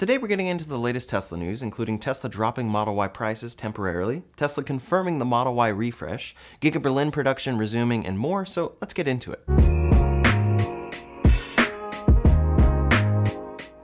Today we're getting into the latest Tesla news, including Tesla dropping Model Y prices temporarily, Tesla confirming the Model Y refresh, Giga Berlin production resuming, and more, so let's get into it.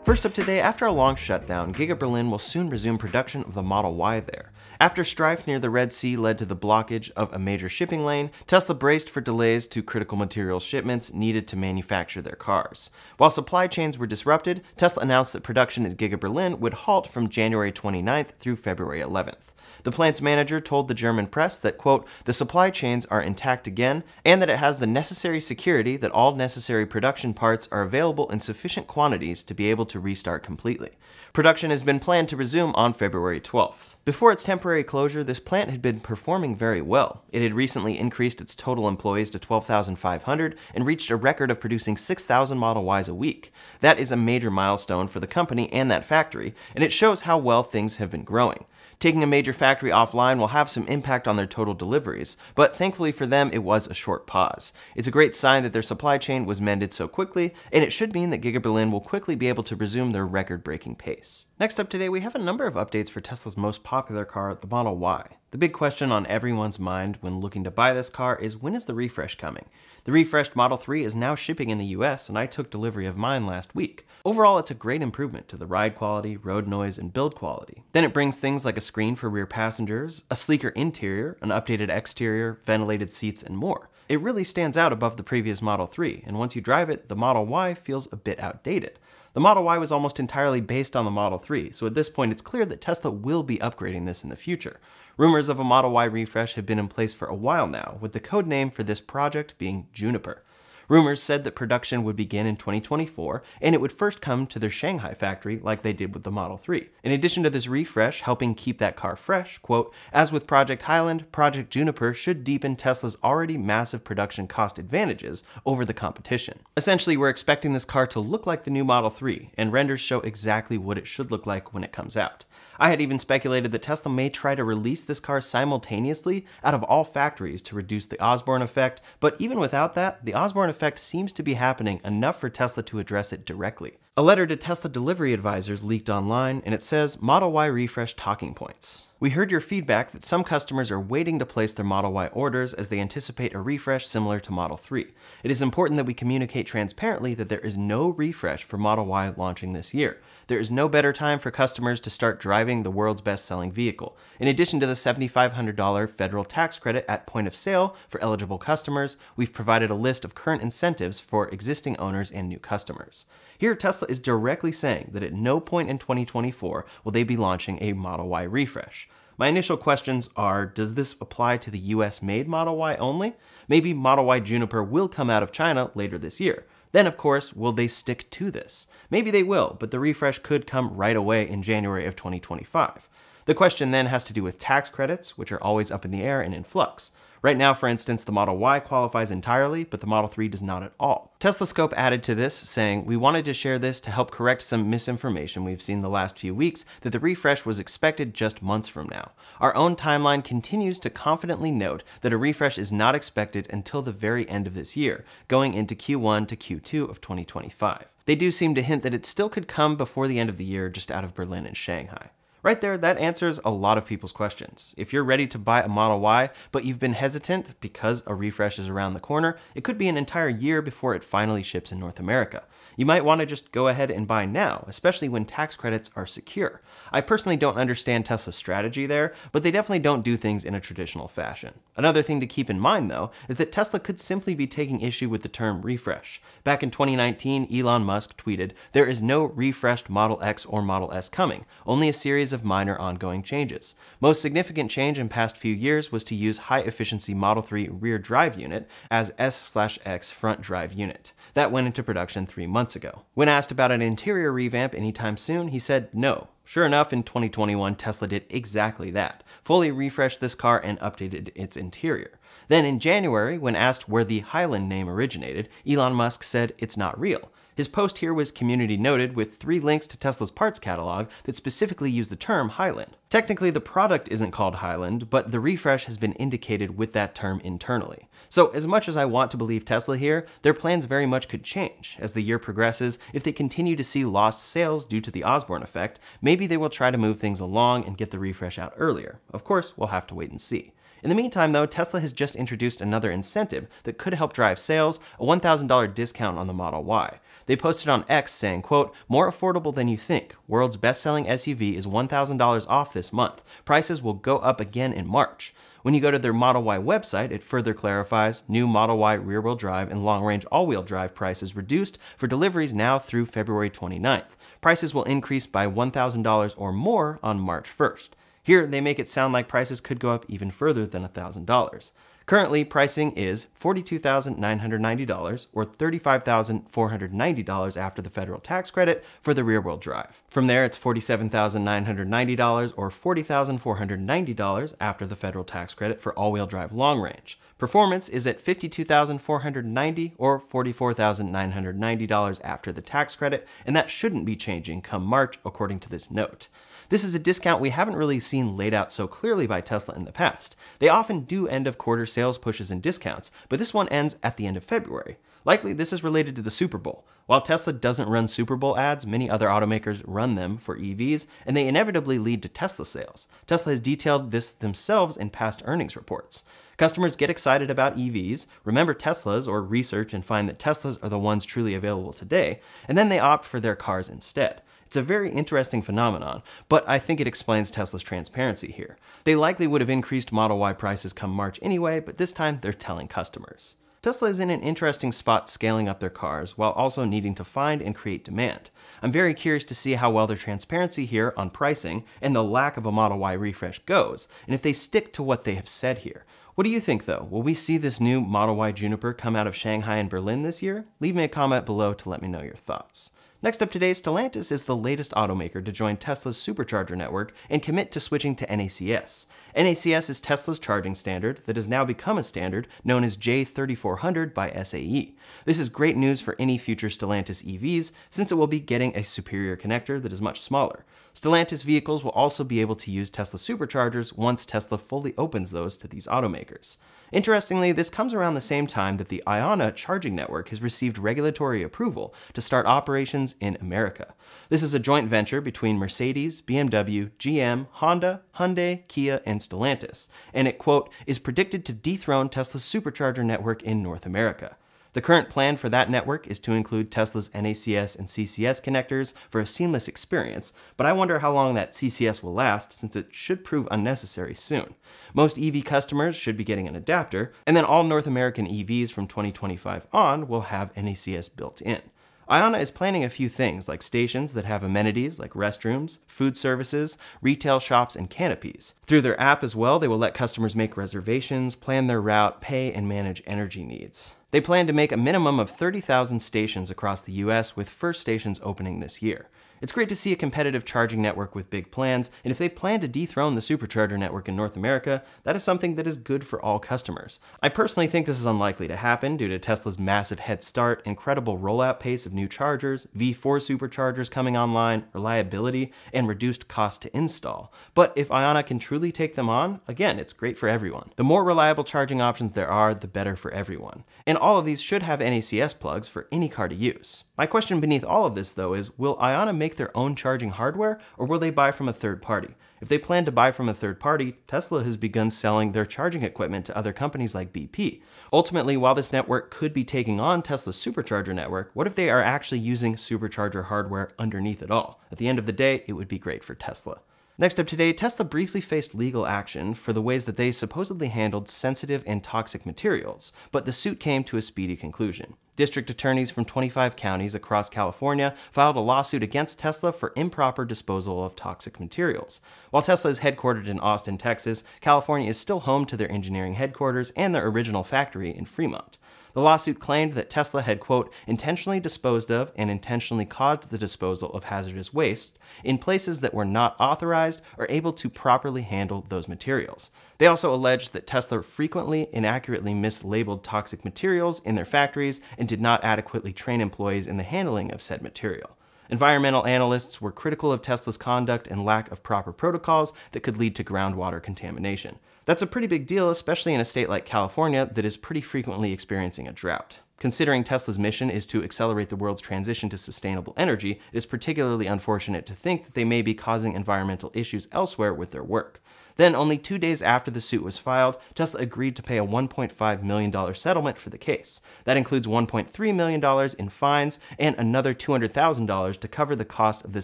First up today, after a long shutdown, Giga Berlin will soon resume production of the Model Y there. After strife near the Red Sea led to the blockage of a major shipping lane, Tesla braced for delays to critical materials shipments needed to manufacture their cars. While supply chains were disrupted, Tesla announced that production at Giga Berlin would halt from January 29th through February 11th. The plant's manager told the German press that, quote, "The supply chains are intact again, and that it has the necessary security that all necessary production parts are available in sufficient quantities to be able to restart completely. Production has been planned to resume on February 12th. Before its temporary closure, this plant had been performing very well. It had recently increased its total employees to 12,500 and reached a record of producing 6,000 Model Ys a week. That is a major milestone for the company and that factory, and it shows how well things have been growing. Taking a major factory offline will have some impact on their total deliveries, but thankfully for them, it was a short pause. It's a great sign that their supply chain was mended so quickly, and it should mean that Giga Berlin will quickly be able to resume their record-breaking pace." Next up today, we have a number of updates for Tesla's most popular car, the Model Y. The big question on everyone's mind when looking to buy this car is, when is the refresh coming? The refreshed Model 3 is now shipping in the US, and I took delivery of mine last week. Overall, it's a great improvement to the ride quality, road noise, and build quality. Then it brings things like a screen for rear passengers, a sleeker interior, an updated exterior, ventilated seats, and more. It really stands out above the previous Model 3, and once you drive it, the Model Y feels a bit outdated. The Model Y was almost entirely based on the Model 3, so at this point it's clear that Tesla will be upgrading this in the future. Rumors of a Model Y refresh have been in place for a while now, with the code name for this project being Juniper. Rumors said that production would begin in 2024, and it would first come to their Shanghai factory like they did with the Model 3. In addition to this refresh helping keep that car fresh, quote, "As with Project Highland, Project Juniper should deepen Tesla's already massive production cost advantages over the competition." Essentially, we're expecting this car to look like the new Model 3, and renders show exactly what it should look like when it comes out. I had even speculated that Tesla may try to release this car simultaneously out of all factories to reduce the Osborne effect, but even without that, the Osborne effect seems to be happening enough for Tesla to address it directly. A letter to Tesla delivery advisors leaked online, and it says, "Model Y refresh talking points. We heard your feedback that some customers are waiting to place their Model Y orders as they anticipate a refresh similar to Model 3. It is important that we communicate transparently that there is no refresh for Model Y launching this year. There is no better time for customers to start driving the world's best-selling vehicle. In addition to the $7,500 federal tax credit at point of sale for eligible customers, we've provided a list of current incentives for existing owners and new customers." Here, Tesla is directly saying that at no point in 2024 will they be launching a Model Y refresh. My initial questions are, does this apply to the US-made Model Y only? Maybe Model Y Juniper will come out of China later this year. Then, of course, will they stick to this? Maybe they will, but the refresh could come right away in January of 2025. The question then has to do with tax credits, which are always up in the air and in flux. Right now, for instance, the Model Y qualifies entirely, but the Model 3 does not at all. Tesla Scope added to this, saying, "We wanted to share this to help correct some misinformation we've seen the last few weeks that the refresh was expected just months from now. Our own timeline continues to confidently note that a refresh is not expected until the very end of this year, going into Q1 to Q2 of 2025. They do seem to hint that it still could come before the end of the year, just out of Berlin and Shanghai. Right there, that answers a lot of people's questions. If you're ready to buy a Model Y, but you've been hesitant because a refresh is around the corner, it could be an entire year before it finally ships in North America. You might want to just go ahead and buy now, especially when tax credits are secure. I personally don't understand Tesla's strategy there, but they definitely don't do things in a traditional fashion. Another thing to keep in mind, though, is that Tesla could simply be taking issue with the term refresh. Back in 2019, Elon Musk tweeted, "There is no refreshed Model X or Model S coming, only a series of minor ongoing changes. Most significant change in past few years was to use high-efficiency Model 3 rear drive unit as S/X front drive unit. That went into production 3 months ago." When asked about an interior revamp anytime soon, he said no. Sure enough, in 2021, Tesla did exactly that, fully refreshed this car and updated its interior. Then in January, when asked where the Highland name originated, Elon Musk said it's not real. His post here was community noted with 3 links to Tesla's parts catalog that specifically use the term Highland. Technically, the product isn't called Highland, but the refresh has been indicated with that term internally. So as much as I want to believe Tesla here, their plans very much could change. As the year progresses, if they continue to see lost sales due to the Osborne effect, maybe they will try to move things along and get the refresh out earlier. Of course, we'll have to wait and see. In the meantime though, Tesla has just introduced another incentive that could help drive sales, a $1,000 discount on the Model Y. They posted on X saying, quote, "More affordable than you think. World's best-selling SUV is $1,000 off this month. Prices will go up again in March." When you go to their Model Y website, it further clarifies new Model Y rear-wheel drive and long-range all-wheel drive prices reduced for deliveries now through February 29th. Prices will increase by $1,000 or more on March 1st. Here, they make it sound like prices could go up even further than $1,000. Currently, pricing is $42,990 or $35,490 after the federal tax credit for the rear-wheel drive. From there, it's $47,990 or $40,490 after the federal tax credit for all-wheel drive long range. Performance is at $52,490 or $44,990 after the tax credit, and that shouldn't be changing come March, according to this note. This is a discount we haven't really seen laid out so clearly by Tesla in the past. They often do end-of-quarter sales pushes and discounts, but this one ends at the end of February. Likely this is related to the Super Bowl. While Tesla doesn't run Super Bowl ads, many other automakers run them for EVs, and they inevitably lead to Tesla sales. Tesla has detailed this themselves in past earnings reports. Customers get excited about EVs, remember Teslas or research and find that Teslas are the ones truly available today, and then they opt for their cars instead. It's a very interesting phenomenon, but I think it explains Tesla's transparency here. They likely would have increased Model Y prices come March anyway, but this time they're telling customers. Tesla is in an interesting spot scaling up their cars while also needing to find and create demand. I'm very curious to see how well their transparency here on pricing and the lack of a Model Y refresh goes, and if they stick to what they have said here. What do you think though? Will we see this new Model Y Juniper come out of Shanghai and Berlin this year? Leave me a comment below to let me know your thoughts. Next up today, Stellantis is the latest automaker to join Tesla's supercharger network and commit to switching to NACS. NACS is Tesla's charging standard that has now become a standard known as J3400 by SAE. This is great news for any future Stellantis EVs since it will be getting a superior connector that is much smaller. Stellantis vehicles will also be able to use Tesla superchargers once Tesla fully opens those to these automakers. Interestingly, this comes around the same time that the IONNA charging network has received regulatory approval to start operations in America. This is a joint venture between Mercedes, BMW, GM, Honda, Hyundai, Kia, and Stellantis, and it, quote, is predicted to dethrone Tesla's supercharger network in North America. The current plan for that network is to include Tesla's NACS and CCS connectors for a seamless experience, but I wonder how long that CCS will last since it should prove unnecessary soon. Most EV customers should be getting an adapter, and then all North American EVs from 2025 on will have NACS built in. IONNA is planning a few things like stations that have amenities like restrooms, food services, retail shops, and canopies. Through their app as well, they will let customers make reservations, plan their route, pay, and manage energy needs. They plan to make a minimum of 30,000 stations across the US, with first stations opening this year. It's great to see a competitive charging network with big plans, and if they plan to dethrone the supercharger network in North America, that is something that is good for all customers. I personally think this is unlikely to happen due to Tesla's massive head start, incredible rollout pace of new chargers, V4 superchargers coming online, reliability, and reduced cost to install. But if IONNA can truly take them on, again, it's great for everyone. The more reliable charging options there are, the better for everyone. And all of these should have NACS plugs for any car to use. My question beneath all of this, though, is will IONNA make their own charging hardware, or will they buy from a third party? If they plan to buy from a third party, Tesla has begun selling their charging equipment to other companies like BP. Ultimately, while this network could be taking on Tesla's supercharger network, what if they are actually using supercharger hardware underneath it all? At the end of the day, it would be great for Tesla. Next up today, Tesla briefly faced legal action for the ways that they supposedly handled sensitive and toxic materials, but the suit came to a speedy conclusion. District attorneys from 25 counties across California filed a lawsuit against Tesla for improper disposal of toxic materials. While Tesla is headquartered in Austin, Texas, California is still home to their engineering headquarters and their original factory in Fremont. The lawsuit claimed that Tesla had, quote, intentionally disposed of and intentionally caused the disposal of hazardous waste in places that were not authorized or able to properly handle those materials. They also alleged that Tesla frequently inaccurately mislabeled toxic materials in their factories and did not adequately train employees in the handling of said material. Environmental analysts were critical of Tesla's conduct and lack of proper protocols that could lead to groundwater contamination. That's a pretty big deal, especially in a state like California that is pretty frequently experiencing a drought. Considering Tesla's mission is to accelerate the world's transition to sustainable energy, it is particularly unfortunate to think that they may be causing environmental issues elsewhere with their work. Then, only 2 days after the suit was filed, Tesla agreed to pay a $1.5 million settlement for the case. That includes $1.3 million in fines and another $200,000 to cover the cost of the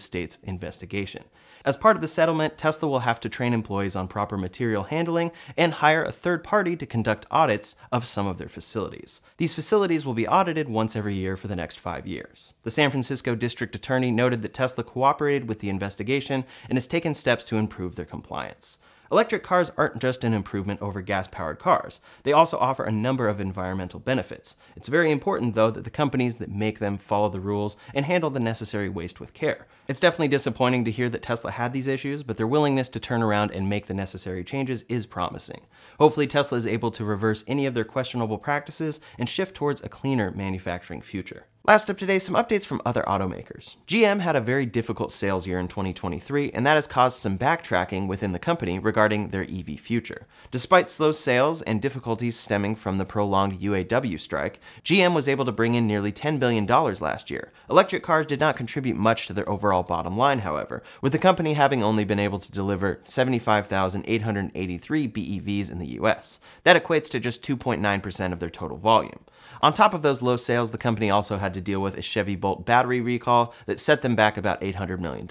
state's investigation. As part of the settlement, Tesla will have to train employees on proper material handling and hire a third party to conduct audits of some of their facilities. These facilities will be audited once every year for the next 5 years. The San Francisco District Attorney noted that Tesla cooperated with the investigation and has taken steps to improve their compliance. Electric cars aren't just an improvement over gas-powered cars. They also offer a number of environmental benefits. It's very important, though, that the companies that make them follow the rules and handle the necessary waste with care. It's definitely disappointing to hear that Tesla had these issues, but their willingness to turn around and make the necessary changes is promising. Hopefully, Tesla is able to reverse any of their questionable practices and shift towards a cleaner manufacturing future. Last up today, some updates from other automakers. GM had a very difficult sales year in 2023, and that has caused some backtracking within the company regarding their EV future. Despite slow sales and difficulties stemming from the prolonged UAW strike, GM was able to bring in nearly $10 billion last year. Electric cars did not contribute much to their overall bottom line, however, with the company having only been able to deliver 75,883 BEVs in the US. That equates to just 2.9% of their total volume. On top of those low sales, the company also had to deal with a Chevy Bolt battery recall that set them back about $800 million.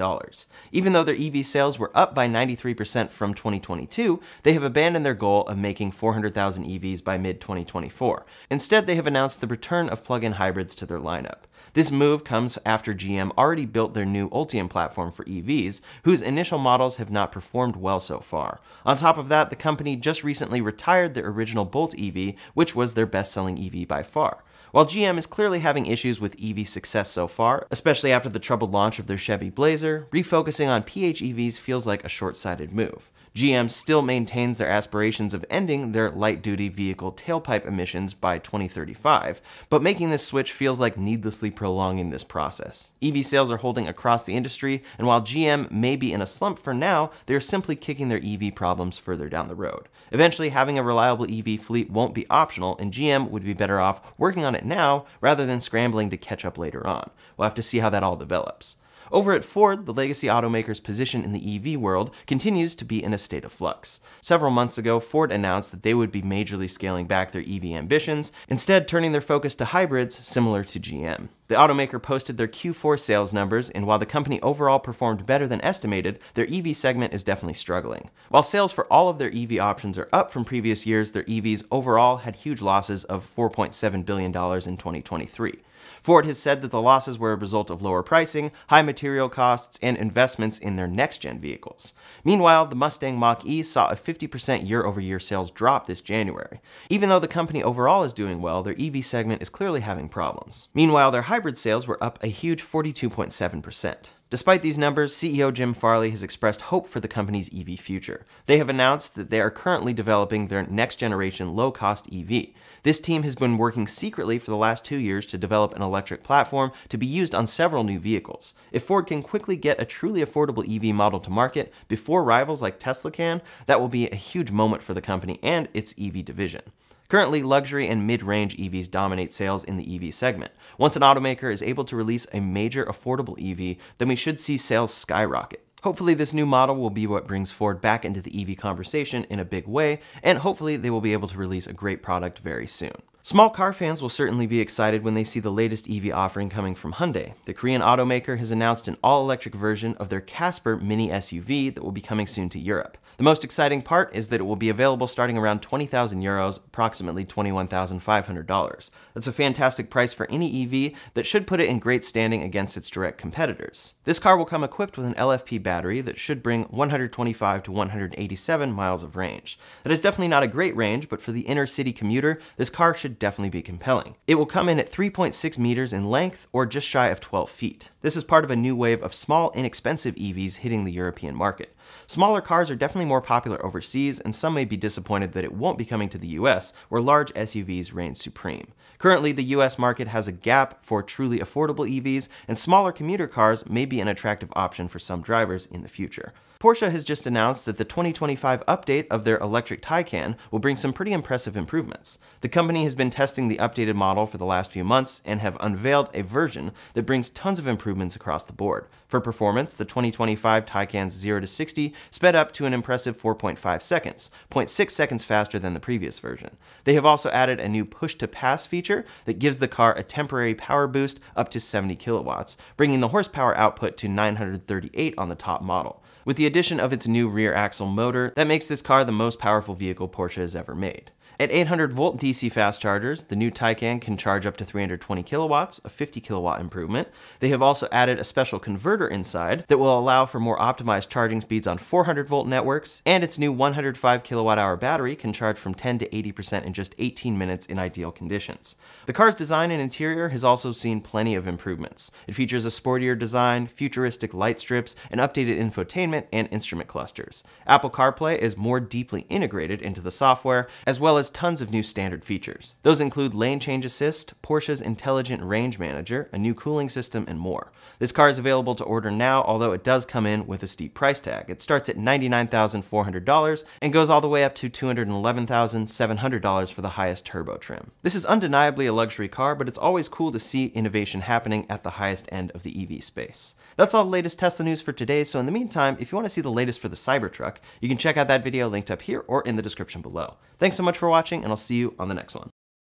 Even though their EV sales were up by 93% from 2022, they have abandoned their goal of making 400,000 EVs by mid-2024. Instead, they have announced the return of plug-in hybrids to their lineup. This move comes after GM already built their new Ultium platform for EVs, whose initial models have not performed well so far. On top of that, the company just recently retired their original Bolt EV, which was their best-selling EV by far. While GM is clearly having issues with EV success so far, especially after the troubled launch of their Chevy Blazer, refocusing on PHEVs feels like a short-sighted move. GM still maintains their aspirations of ending their light-duty vehicle tailpipe emissions by 2035, but making this switch feels like needlessly prolonging this process. EV sales are holding across the industry, and while GM may be in a slump for now, they are simply kicking their EV problems further down the road. Eventually, having a reliable EV fleet won't be optional, and GM would be better off working on it now rather than scrambling to catch up later on. We'll have to see how that all develops. Over at Ford, the legacy automaker's position in the EV world continues to be in a state of flux. Several months ago, Ford announced that they would be majorly scaling back their EV ambitions, instead turning their focus to hybrids similar to GM. The automaker posted their Q4 sales numbers, and while the company overall performed better than estimated, their EV segment is definitely struggling. While sales for all of their EV options are up from previous years, their EVs overall had huge losses of $4.7 billion in 2023. Ford has said that the losses were a result of lower pricing, high material costs, and investments in their next-gen vehicles. Meanwhile, the Mustang Mach-E saw a 50% year-over-year sales drop this January. Even though the company overall is doing well, their EV segment is clearly having problems. Meanwhile, their hybrid sales were up a huge 42.7%. Despite these numbers, CEO Jim Farley has expressed hope for the company's EV future. They have announced that they are currently developing their next-generation low-cost EV. This team has been working secretly for the last 2 years to develop an electric platform to be used on several new vehicles. If Ford can quickly get a truly affordable EV model to market before rivals like Tesla can, that will be a huge moment for the company and its EV division. Currently, luxury and mid-range EVs dominate sales in the EV segment. Once an automaker is able to release a major affordable EV, then we should see sales skyrocket. Hopefully this new model will be what brings Ford back into the EV conversation in a big way, and hopefully they will be able to release a great product very soon. Small car fans will certainly be excited when they see the latest EV offering coming from Hyundai. The Korean automaker has announced an all-electric version of their Casper mini SUV that will be coming soon to Europe. The most exciting part is that it will be available starting around 20,000 euros, approximately $21,500. That's a fantastic price for any EV that should put it in great standing against its direct competitors. This car will come equipped with an LFP battery that should bring 125 to 187 miles of range. That is definitely not a great range, but for the inner city commuter, this car should should definitely be compelling. It will come in at 3.6 meters in length, or just shy of 12 feet. This is part of a new wave of small, inexpensive EVs hitting the European market. Smaller cars are definitely more popular overseas, and some may be disappointed that it won't be coming to the US, where large SUVs reign supreme. Currently, the US market has a gap for truly affordable EVs, and smaller commuter cars may be an attractive option for some drivers in the future. Porsche has just announced that the 2025 update of their electric Taycan will bring some pretty impressive improvements. The company has been testing the updated model for the last few months and have unveiled a version that brings tons of improvements across the board. For performance, the 2025 Taycan's 0 to 60 sped up to an impressive 4.5 seconds, 0.6 seconds faster than the previous version. They have also added a new push-to-pass feature that gives the car a temporary power boost up to 70 kilowatts, bringing the horsepower output to 938 on the top model. With the addition of its new rear axle motor, that makes this car the most powerful vehicle Porsche has ever made. At 800-volt DC fast chargers, the new Taycan can charge up to 320 kilowatts, a 50 kilowatt improvement. They have also added a special converter inside that will allow for more optimized charging speeds on 400-volt networks, and its new 105 kilowatt-hour battery can charge from 10 to 80% in just 18 minutes in ideal conditions. The car's design and interior has also seen plenty of improvements. It features a sportier design, futuristic light strips, and updated infotainment and instrument clusters. Apple CarPlay is more deeply integrated into the software, as well as tons of new standard features. Those include lane change assist, Porsche's intelligent range manager, a new cooling system, and more. This car is available to order now, although it does come in with a steep price tag. It starts at $99,400 and goes all the way up to $211,700 for the highest turbo trim. This is undeniably a luxury car, but it's always cool to see innovation happening at the highest end of the EV space. That's all the latest Tesla news for today, so in the meantime, if you want to see the latest for the Cybertruck, you can check out that video linked up here or in the description below. Thanks so much for watching, and I'll see you on the next one.